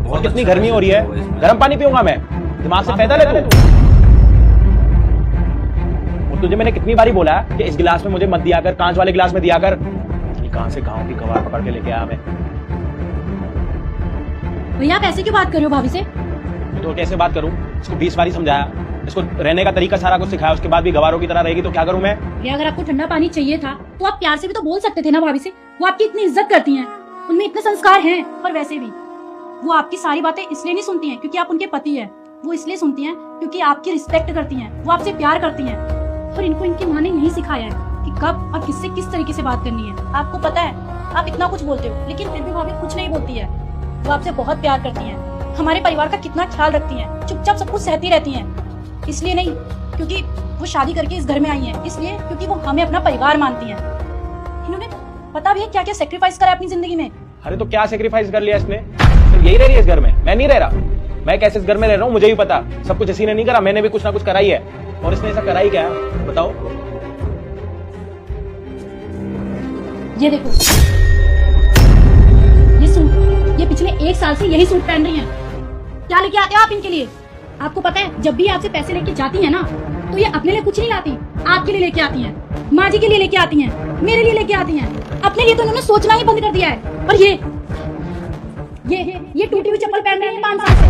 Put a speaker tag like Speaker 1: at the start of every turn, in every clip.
Speaker 1: और कितनी गर्मी हो रही है, गर्म पानी पीऊंगा मैं? दिमाग से पैदल है तू? और तुझे मैंने कितनी बारी बोला कि इस गिलास में मुझे मत दिया कर, कांच वाले गिलास में दिया कर। ये कहां से गांव की कवार पकड़ के लेके आया मैं।
Speaker 2: भैया आप ऐसे क्यों बात कर रहे हो भाभी से?
Speaker 1: तो कैसे बात करूं? इसको 20 बारी समझाया, इसको रहने का तरीका सारा कुछ सिखाया, उसके बाद भी गवारों की तरह रहेगी तो क्या करूं मैं?
Speaker 2: भैया अगर आपको ठंडा पानी चाहिए था तो आप प्यार से भी तो बोल सकते थे ना भाभी से। वो आपकी इतनी इज्जत करती हैं, उनमें इतने संस्कार हैं। और वैसे भी वो आपकी सारी बातें इसलिए नहीं सुनती हैं क्योंकि आप उनके पति हैं, वो इसलिए सुनती हैं क्योंकि आपकी रिस्पेक्ट करती हैं, वो आपसे प्यार करती हैं। और इनको इनकी माँ ने नहीं सिखाया है कि कब और किससे किस तरीके से बात करनी है। आपको पता है आप इतना कुछ बोलते हो लेकिन फिर भी भाभी कुछ नहीं बोलती है। वो आपसे बहुत प्यार करती हैं, हमारे परिवार का कितना ख्याल रखती हैं, चुपचाप सब कुछ सहती रहती हैं। इसलिए नहीं क्योंकि वो शादी करके इस घर में आई हैं, इसलिए क्योंकि वो हमें अपना परिवार मानती हैं। इन्होंने पता भी है क्या क्या सेक्रीफाइस करा है अपनी जिंदगी में।
Speaker 1: अरे तो क्या सेक्रीफाइस कर लिया इसने? सिर्फ यही रह रही है इस घर में, मैं नहीं रह रहा। मैं कैसे इस घर में रह रहा हूँ मुझे भी पता। सब कुछ इसी ने नहीं करा, मैंने भी कुछ ना कुछ करा ही है। और इसने ऐसा करा ही क्या है बताओ?
Speaker 2: ये देखो, ये सूट, ये पिछले 1 साल से यही सूट पहन रही हैं। क्या लेके आते हो आप इनके लिए? आपको पता है जब भी आपसे पैसे लेके जाती हैं ना तो ये अपने लिए कुछ नहीं लाती, आपके लिए लेके आती हैं, माँ जी के लिए लेके आती हैं, मेरे लिए लेके आती हैं। अपने लिए तो इन्होंने सोचना ही बंद कर दिया है। और ये टूटी हुई चप्पल पहन रही है 5 साल से।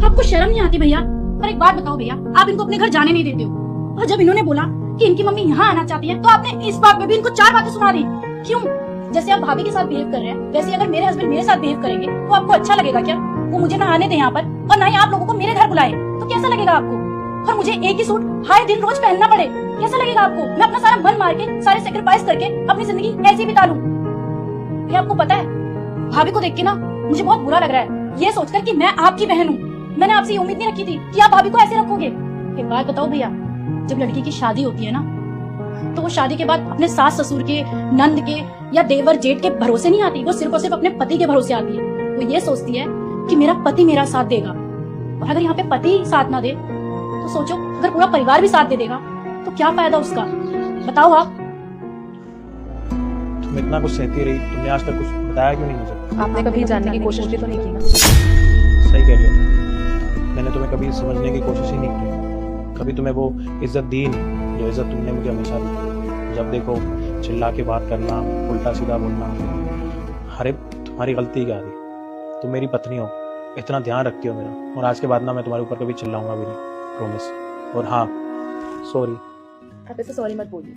Speaker 2: आपको शर्म नहीं आती भैया? पर एक बात बताओ भैया, आप इनको अपने घर जाने नहीं देते हो। और जब इन्होंने बोला कि इनकी मम्मी यहाँ आना चाहती है तो आपने इस बात पे भी इनको 4 बातें सुना दी। क्यों? जैसे आप भाभी के साथ बिहेव कर रहे हैं वैसे अगर मेरे हस्बैंड मेरे साथ बिहेव करेंगे तो आपको अच्छा लगेगा क्या? वो मुझे ना आने दे यहाँ पर और ना ही आप लोगों को मेरे घर बुलाए तो कैसा लगेगा आपको? और मुझे एक ही सूट हर दिन रोज पहनना पड़े, कैसा लगेगा आपको? मैं अपना सारा मन मार के, सारे सेक्रीफाइस करके अपनी जिंदगी ऐसे ही बिता लूं। भैया आपको पता है भाभी को देख के ना मुझे बहुत बुरा लग रहा है, ये सोचकर कि मैं आपकी बहन हूँ। मैंने आपसे उम्मीद नहीं रखी थी कि आप भाभी को ऐसे रखोगे। एक बात बताओ भैया, जब लड़की की शादी होती है ना तो वो शादी के बाद अपने सास ससुर के, नंद के या देवर जेठ के भरोसे नहीं आती, वो सिर्फ और सिर्फ अपने पति के भरोसे आती है। वो ये सोचती है कि मेरा पति मेरा साथ देगा। और अगर यहाँ पे पति साथ ना दे तो सोचो अगर पूरा परिवार भी साथ दे देगा तो क्या फायदा उसका? बताओ आप।
Speaker 1: तुम इतना कुछ सहती रही, तुमने आज तक कुछ बताया क्यों नहीं मुझे?
Speaker 3: आपने कभी जानने की कोशिश भी तो नहीं की ना?
Speaker 1: सही कह रही हो, मैंने तुम्हें कभी समझने की कोशिश ही नहीं की। कभी तुम्हें वो इज्जत दी नहीं जो इज्जत तुमने मुझे हमेशा दी। जब देखो चिल्ला के बात करना, उल्टा सीधा बोलना। अरे तुम्हारी गलती क्या थी? तुम मेरी पत्नी हो, इतना ध्यान रखती हो मेरा। और आज के बाद ना मैं तुम्हारे ऊपर कभी चिल्लाऊंगा भी नहीं, प्रॉमिस। और हाँ, सॉरी।
Speaker 3: आप ऐसे सॉरी मत बोलिए।